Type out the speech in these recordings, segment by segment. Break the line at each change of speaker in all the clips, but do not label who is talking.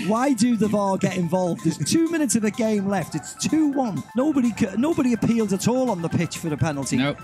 Why do the VAR get involved? There's 2 minutes of the game left. It's 2-1. Nobody appealed at all on the pitch for the penalty.
Nope.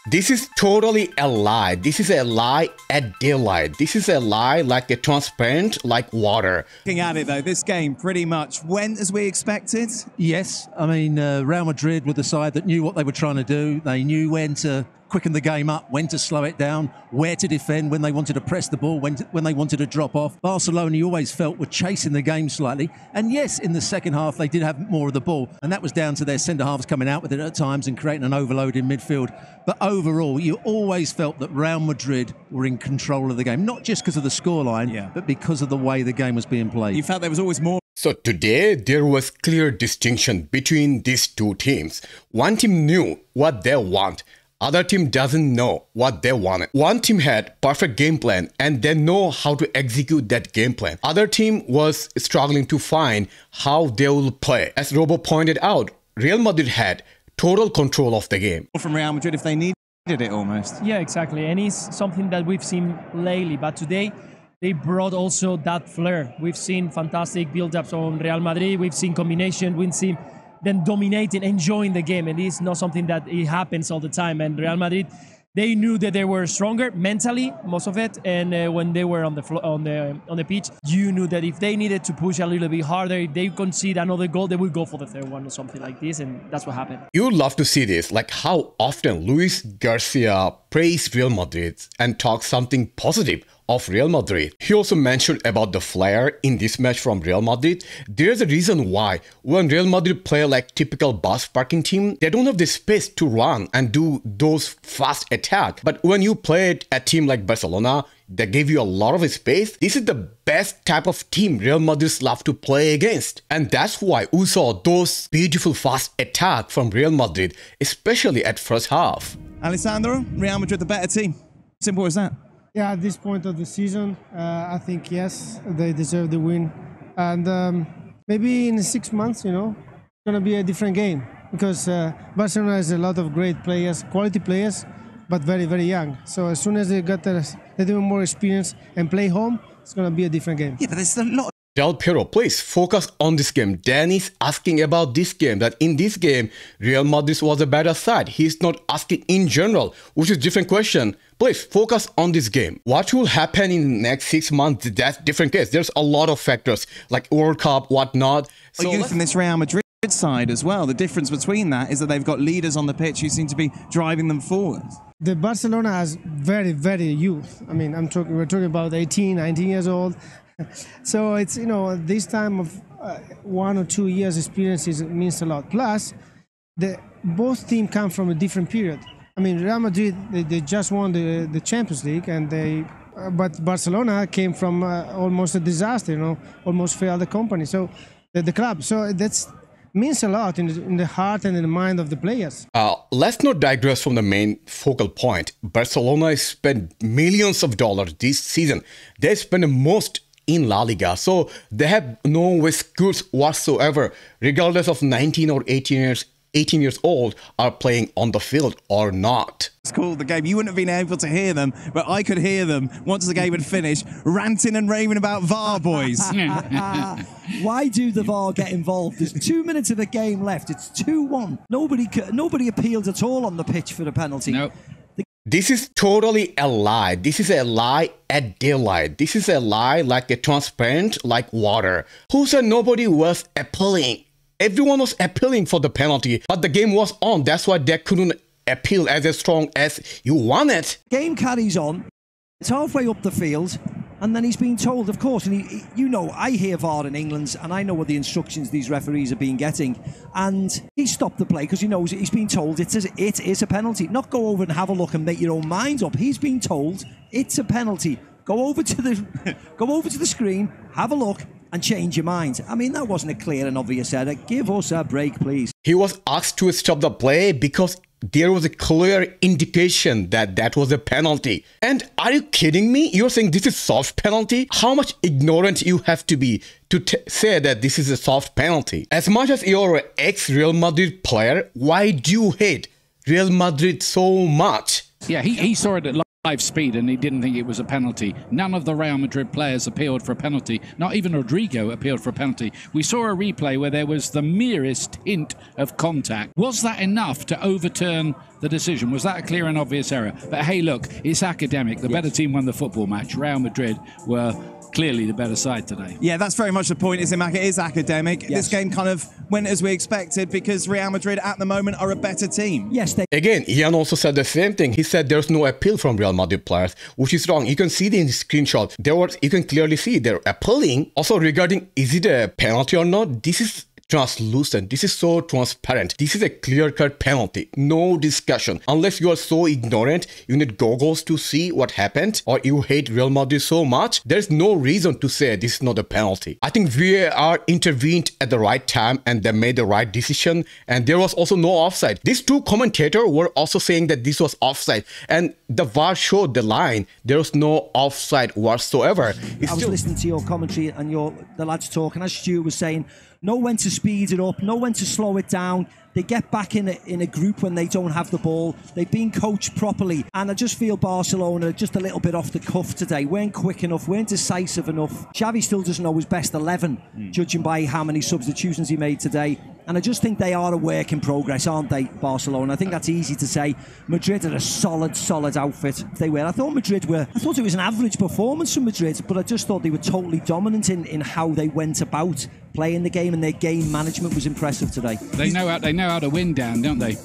This is totally a lie. This is a lie at daylight. This is a lie like a transparent like water.
Looking at it though, this game pretty much went as we expected.
Yes, I mean, Real Madrid were the side that knew what they were trying to do. They knew when to quicken the game up, when to slow it down, where to defend, when they wanted to press the ball, when they wanted to drop off. Barcelona, you always felt, were chasing the game slightly. And yes, in the second half, they did have more of the ball. And that was down to their centre-halves coming out with it at times and creating an overload in midfield. But overall, you always felt that Real Madrid were in control of the game, not just because of the scoreline, but because of the way the game was being played.
You felt there was always more.
So today, there was clear distinction between these two teams. One team knew what they want. Other team doesn't know what they wanted. One team had perfect game plan and they know how to execute that game plan. Other team was struggling to find how they will play. As Robo pointed out, Real Madrid had total control of the game.
From Real Madrid if they needed it almost.
Yeah, exactly. And it's something that we've seen lately. But today, they brought also that flair. We've seen fantastic build-ups on Real Madrid. We've seen combination. We've seen them dominating, enjoying the game. And it's not something that it happens all the time. And Real Madrid, they knew that they were stronger mentally, most of it. And when they were on the pitch, you knew that if they needed to push a little bit harder, if they concede another goal, they would go for the third one or something like this. And that's what happened.
You would love to see this, like how often Luis Garcia praised Real Madrid and talked something positive of Real Madrid. He also mentioned about the flair in this match from Real Madrid. There's a reason why when Real Madrid play like typical bus parking team, they don't have the space to run and do those fast attack. But when you play a team like Barcelona, they give you a lot of space. This is the best type of team Real Madrid love to play against. And that's why we saw those beautiful fast attack from Real Madrid, especially at first half.
Alessandro, Real Madrid the better team. Simple as that.
Yeah, at this point of the season, I think, yes, they deserve the win. And maybe in 6 months, you know, it's going to be a different game. Because Barcelona has a lot of great players, quality players, but very, very young. So as soon as they got a little more experience and play home, it's going to be a different game.
Yeah, but there's a lot.
Del Piero, please focus on this game. Danny's asking about this game, that in this game, Real Madrid was a better side. He's not asking in general, which is a different question. Please focus on this game. What will happen in the next 6 months, that's a different case. There's a lot of factors, like World Cup, whatnot.
So youth in this Real Madrid side as well. The difference between that is that they've got leaders on the pitch who seem to be driving them forward.
The Barcelona has very, very youth. I mean, we're talking about 18, 19 years old. So it's, you know, this time of 1 or 2 years experience means a lot. Plus, both teams come from a different period. I mean, Real Madrid, they just won the Champions League, and but Barcelona came from almost a disaster, you know, almost failed the company. So the club. So that's means a lot in the heart and in the mind of the players.
Let's not digress from the main focal point. Barcelona spent millions of dollars this season. They spent the most in LaLiga, so they have no excuse whatsoever, regardless of 19 or 18 years old are playing on the field or not.
It's called the game. You wouldn't have been able to hear them, but I could hear them once the game had finished, ranting and raving about VAR, boys.
Why do the VAR get involved? There's 2 minutes of the game left. It's 2-1. Nobody appealed at all on the pitch for the penalty.
Nope.
This is totally a lie. This is a lie at daylight. This is a lie like a transparent like water. Who said nobody was appealing? Everyone was appealing for the penalty, but the game was on. That's why they couldn't appeal as strong as you wanted.
Game carries on. It's halfway up the field, and then he's being told, of course, and you know, I hear VAR in England, and I know what the instructions these referees have been getting, and he stopped the play because he knows he's been told it is a penalty. Not go over and have a look and make your own mind up. He's been told it's a penalty. Go over to the screen, have a look, and change your mind. I mean, that wasn't a clear and obvious error. Give us a break, please.
He was asked to stop the play because there was a clear indication that that was a penalty. And are you kidding me? You're saying this is soft penalty? How much ignorant you have to be to say that this is a soft penalty? As much as you're an ex-Real Madrid player, why do you hate Real Madrid so much?
Yeah, he saw it Live speed, and he didn't think it was a penalty. None of the Real Madrid players appealed for a penalty. Not even Rodrygo appealed for a penalty. We saw a replay where there was the merest hint of contact. Was that enough to overturn the decision? Was that a clear and obvious error? But hey, look, it's academic. The better team won the football match. Real Madrid were clearly the better side today.
Yeah, that's very much the point, isn't it, Mac? It is academic. This game kind of went as we expected because Real Madrid at the moment are a better team.
Yes, they...
Again, Ian also said the same thing. He said there's no appeal from Real Madrid players, which is wrong. You can see the screenshot. You can clearly see they're appealing. Also regarding is it a penalty or not, this is translucent. This is so transparent. This is a clear-cut penalty. No discussion. Unless you are so ignorant, you need goggles to see what happened, or you hate Real Madrid so much, there's no reason to say this is not a penalty. I think VAR intervened at the right time and they made the right decision, and there was also no offside. These two commentators were also saying that this was offside, and the VAR showed the line. There was no offside whatsoever.
I was listening to your commentary and the lads talk, and as Stuart was saying, know when to speed it up, know when to slow it down. They get back in a group when they don't have the ball. They've been coached properly. And I just feel Barcelona just a little bit off the cuff today. Weren't quick enough, weren't decisive enough. Xavi still doesn't know his best 11, judging by how many substitutions he made today. And I just think they are a work in progress, aren't they, Barcelona? I think that's easy to say. Madrid are a solid outfit. They were. I thought it was an average performance from Madrid, but I just thought they were totally dominant in how they went about playing the game, and their game management was impressive today.
They know how to win, Dan, don't they?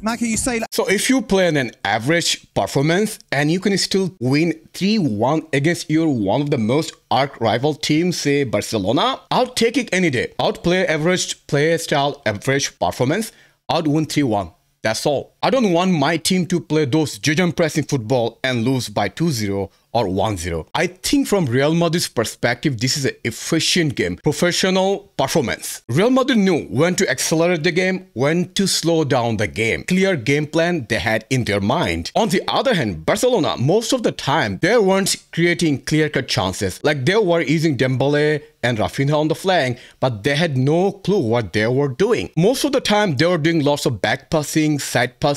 Macca, you say...
So if you play an average performance and you can still win 3-1 against one of the most arch-rival teams, say Barcelona, I'll take it any day. I'll play average play style, average performance. I'll win 3-1. That's all. I don't want my team to play those pressing football and lose by 2-0 or 1-0. I think from Real Madrid's perspective, this is an efficient game, professional performance. Real Madrid knew when to accelerate the game, when to slow down the game. Clear game plan they had in their mind. On the other hand, Barcelona, most of the time, they weren't creating clear-cut chances. Like they were using Dembele and Rafinha on the flank, but they had no clue what they were doing. Most of the time, they were doing lots of back passing, side passing,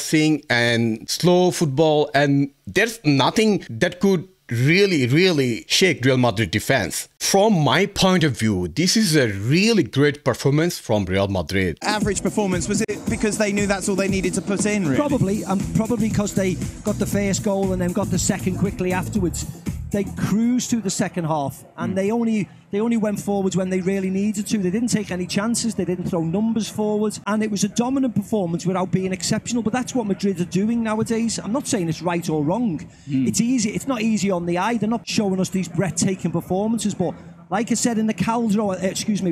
and slow football, and there's nothing that could really shake Real Madrid defense. From my point of view, this is a really great performance from Real Madrid.
Average performance, was it because they knew that's all they needed to put in, really?
Probably because they got the first goal and then got the second quickly afterwards. They cruised through the second half, and they only went forwards when they really needed to. They didn't take any chances. They didn't throw numbers forwards, and it was a dominant performance without being exceptional. But that's what Madrid are doing nowadays. I'm not saying it's right or wrong. It's easy. It's not easy on the eye. They're not showing us these breathtaking performances, but like I said in the Calderon,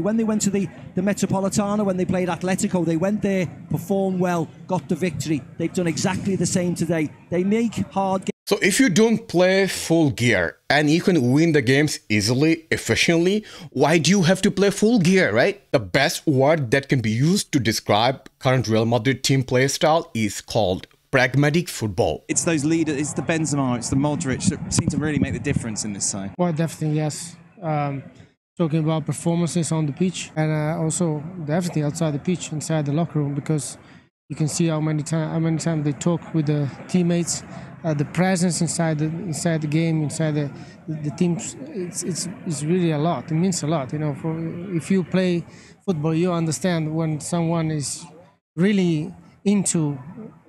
when they went to the Metropolitano, when they played Atletico, they went there, performed well, got the victory. They've done exactly the same today. They make hard games.
So if you don't play full gear and you can win the games easily, efficiently, why do you have to play full gear, right? The best word that can be used to describe current Real Madrid team play style is called pragmatic football.
It's those leaders, it's the Benzema, it's the Modric that seem to really make the difference in this side.
Well, definitely, yes. Talking about performances on the pitch, and also definitely outside the pitch, inside the locker room, because you can see how many times they talk with the teammates. The presence inside the game, inside the team, it's really a lot. It means a lot, if you play football, you understand when someone is really into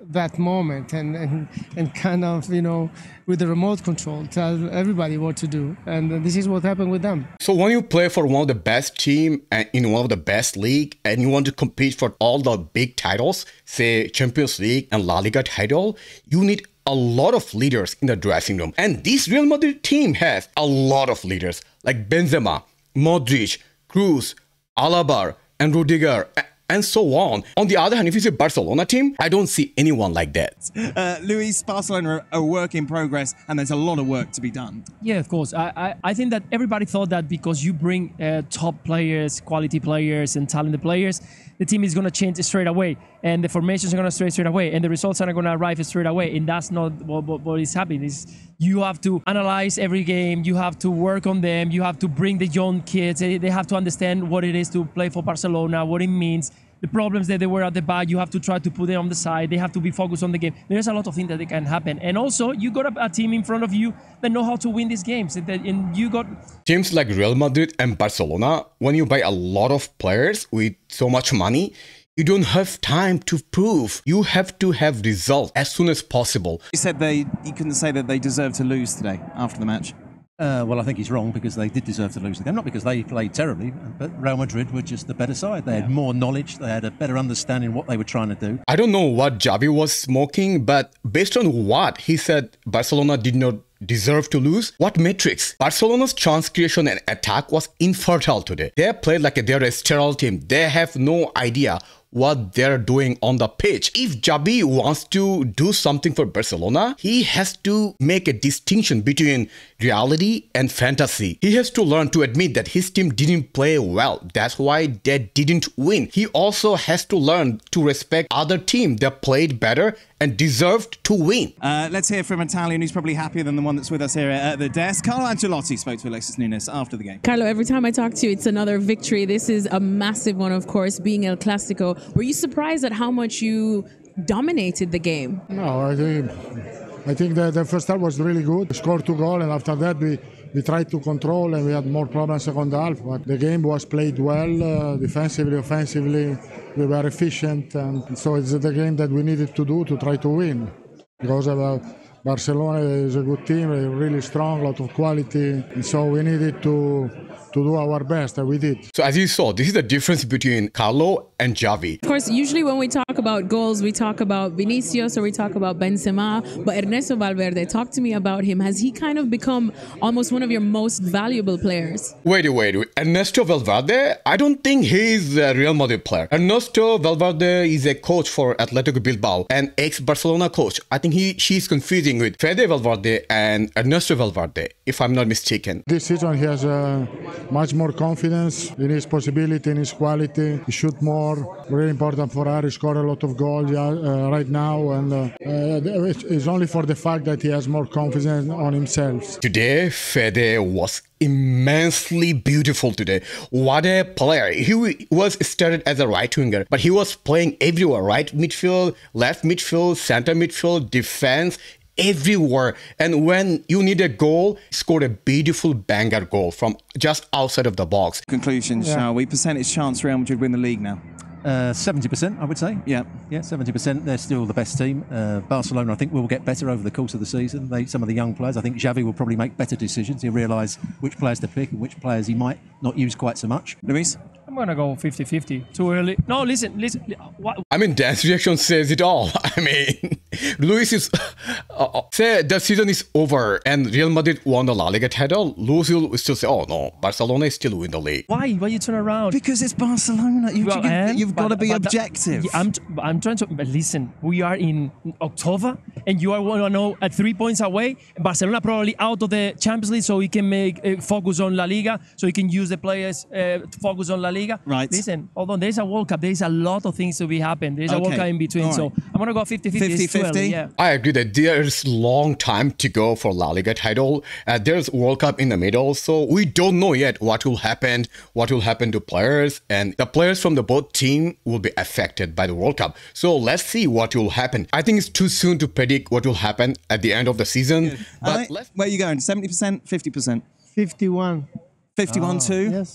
that moment and kind of, with the remote control, tell everybody what to do. And this is what happened with them.
So when you play for one of the best team and in one of the best league, and you want to compete for all the big titles, say Champions League and LaLiga title, you need a lot of leaders in the dressing room. And this Real Madrid team has a lot of leaders like Benzema, Modric, Kroos, Alaba, and Rodrygo, and so on. On the other hand, if you say Barcelona team, I don't see anyone like that.
Luis, Barcelona are a work in progress, and there's a lot of work to be done.
Yeah, of course. I think that everybody thought that because you bring top players, quality players, and talented players, the team is going to change straight away, and the formations are going to stay straight away, and the results are going to arrive straight away. And that's not what is happening. You have to analyze every game. You have to work on them. You have to bring the young kids. They have to understand what it is to play for Barcelona, what it means. the problems that they were at the back, you have to try to put them on the side. They have to be focused on the game. There's a lot of things that can happen. And also, you got a team in front of you that know how to win these games. And you got
teams like Real Madrid and Barcelona, when you buy a lot of players with so much money, you don't have time to prove. You have to have results as soon as possible.
You said you couldn't say that they deserve to lose today after the match.
Well, I think he's wrong because they did deserve to lose the game. Not because they played terribly, but Real Madrid were just the better side. They had more knowledge. They had a better understanding of what they were trying to do.
I don't know what Xavi was smoking, but based on what he said Barcelona did not deserve to lose, what metrics? Barcelona's chance creation and attack was infertile today. They played like they're a sterile team. They have no idea what they're doing on the pitch. If Xavi wants to do something for Barcelona, he has to make a distinction between reality and fantasy. He has to learn to admit that his team didn't play well. That's why they didn't win. He also has to learn to respect other teams that played better and deserved to win.
Let's hear from an Italian who's probably happier than the one that's with us here at the desk. Carlo Ancelotti spoke to Alexis Nunes after the game.
Carlo, every time I talk to you, it's another victory. This is a massive one, of course, being El Clasico. Were you surprised at how much you dominated the game?
No, I think that the first half was really good. We scored 2 goals, and after that we tried to control, and we had more problems second half. But the game was played well, defensively, offensively. We were efficient, and so it's the game that we needed to do to try to win. Because Barcelona is a good team, really strong, a lot of quality, and so we needed to do our best, and we did.
So as you saw, this is the difference between Carlo and Xavi.
Of course, usually when we talk about goals, we talk about Vinicius or we talk about Benzema, but Ernesto Valverde, talk to me about him. Has he kind of become almost one of your most valuable players?
Wait. Ernesto Valverde? I don't think he's a Real Madrid player. Ernesto Valverde is a coach for Atletico Bilbao, an ex-Barcelona coach. I think she's confusing with Fede Valverde and Ernesto Valverde, if I'm not mistaken.
This season he has much more confidence in his possibility, in his quality. He shoots more. Really important for us. He scored a lot of goals right now, and it's only for the fact that he has more confidence on himself.
Today, Fede was immensely beautiful today. What a player. He was started as a right winger, but he was playing everywhere. Right midfield, left midfield, center midfield, defense, everywhere. And when you need a goal, he scored a beautiful banger goal from just outside of the box.
Conclusion, shall we? Percentage chance Real Madrid win the league now?
70%, I would say.
Yeah,
70%. They're still the best team. Barcelona, I think, will get better over the course of the season. Some of the young players, I think Xavi will probably make better decisions. He'll realise which players to pick and which players he might not use quite so much.
Luis?
I'm going to go 50-50. Too early. No, listen. What?
I mean, Dan's reaction says it all. I mean, Luis is... say the season is over and Real Madrid won the La Liga title. Luis will still say, oh no, Barcelona is still win the league.
Why you turn around?
Because it's Barcelona. You've got to be objective.
I'm trying to... But listen, we are in October and you are at 3 points away. Barcelona probably out of the Champions League, so he can make focus on La Liga, so he can use the players to focus on La Liga.
Right.
Listen, although there's a World Cup, there's a lot of things to be happen. There's a World Cup in between, right. So I'm going to go 50-50.
50-50?
Yeah.
I agree that there's long time to go for La Liga title. There's World Cup in the middle, so we don't know yet what will happen to players, and the players from the both team will be affected by the World Cup. So let's see what will happen. I think it's too soon to predict what will happen at the end of the season. But
where are you going? 70%, 50%?
51.
51 too?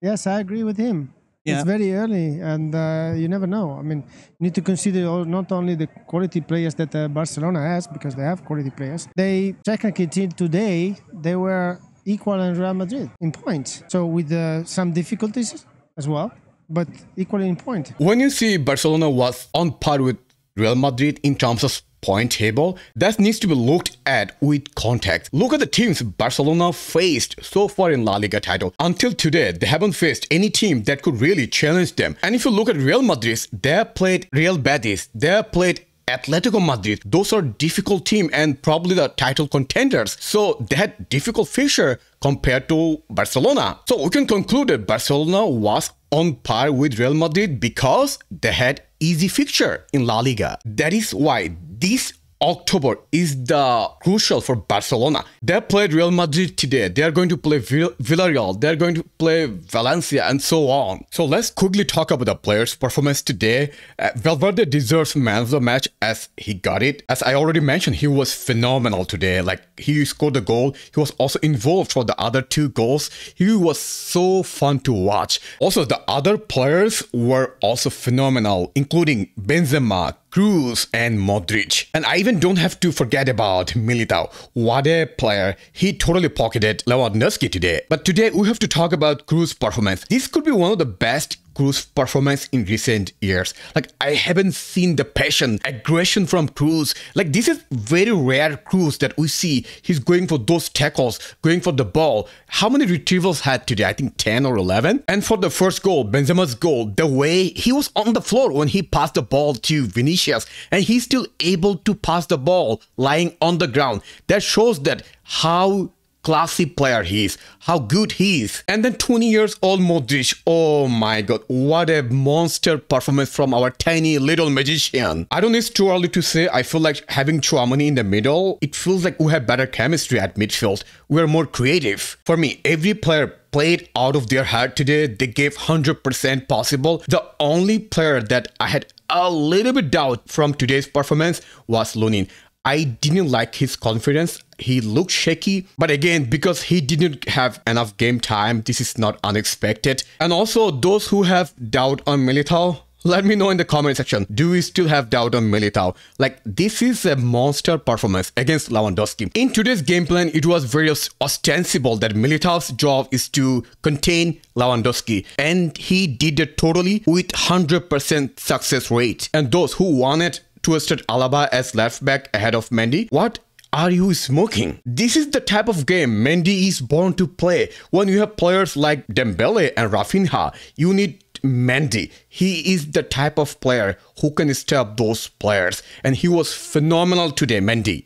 Yes, I agree with him.
Yeah.
It's very early, and you never know. I mean, you need to consider not only the quality players that Barcelona has, because they have quality players. They technically today they were equal in Real Madrid in points. So with some difficulties as well, but equally in point.
When you see Barcelona was on par with Real Madrid in terms of point table, that needs to be looked at with context. Look at the teams Barcelona faced so far in La Liga title. Until today, they haven't faced any team that could really challenge them. And if you look at Real Madrid, they have played Real Betis, they have played Atletico Madrid. Those are difficult teams and probably the title contenders. So they had difficult fixture compared to Barcelona. So we can conclude that Barcelona was on par with Real Madrid because they had easy fixture in La Liga. That is why this October is the crucial for Barcelona. They played Real Madrid today. They are going to play Villarreal. They are going to play Valencia and so on. So let's quickly talk about the players' performance today. Valverde deserves man of the match as he got it. As I already mentioned, he was phenomenal today. Like, he scored the goal. He was also involved for the other 2 goals. He was so fun to watch. Also, the other players were also phenomenal, including Benzema, Kroos and Modric. And I even don't have to forget about Militao. What a player. He totally pocketed Lewandowski today. But today we have to talk about Kroos' performance. This could be one of the best Kroos' performance in recent years. Like, I haven't seen the passion, aggression from Kroos. Like, this is very rare Kroos that we see. He's going for those tackles, going for the ball. How many retrievals had today? I think 10 or 11. And for the first goal, Benzema's goal, the way he was on the floor when he passed the ball to Vinicius, and he's still able to pass the ball lying on the ground. That shows that how classy player he is, how good he is. And then 20 years old Modric, oh my god, what a monster performance from our tiny little magician. I don't know, it's too early to say. I feel like having Tchouaméni in the middle, it feels like we have better chemistry at midfield. We're more creative. For me, every player played out of their heart today. They gave 100% possible. The only player that I had a little bit doubt from today's performance was Lunin. I didn't like his confidence. He looked shaky. But again, because he didn't have enough game time, this is not unexpected. And also, those who have doubt on Militao, let me know in the comment section. Do we still have doubt on Militao? Like, this is a monster performance against Lewandowski. In today's game plan, it was very ostensible that Militao's job is to contain Lewandowski. And he did it totally with 100% success rate. And those who wanted twisted Alaba as left back ahead of Mendy, what are you smoking? This is the type of game Mendy is born to play. When you have players like Dembele and Rafinha, you need Mendy. He is the type of player who can stop those players, and he was phenomenal today, Mendy.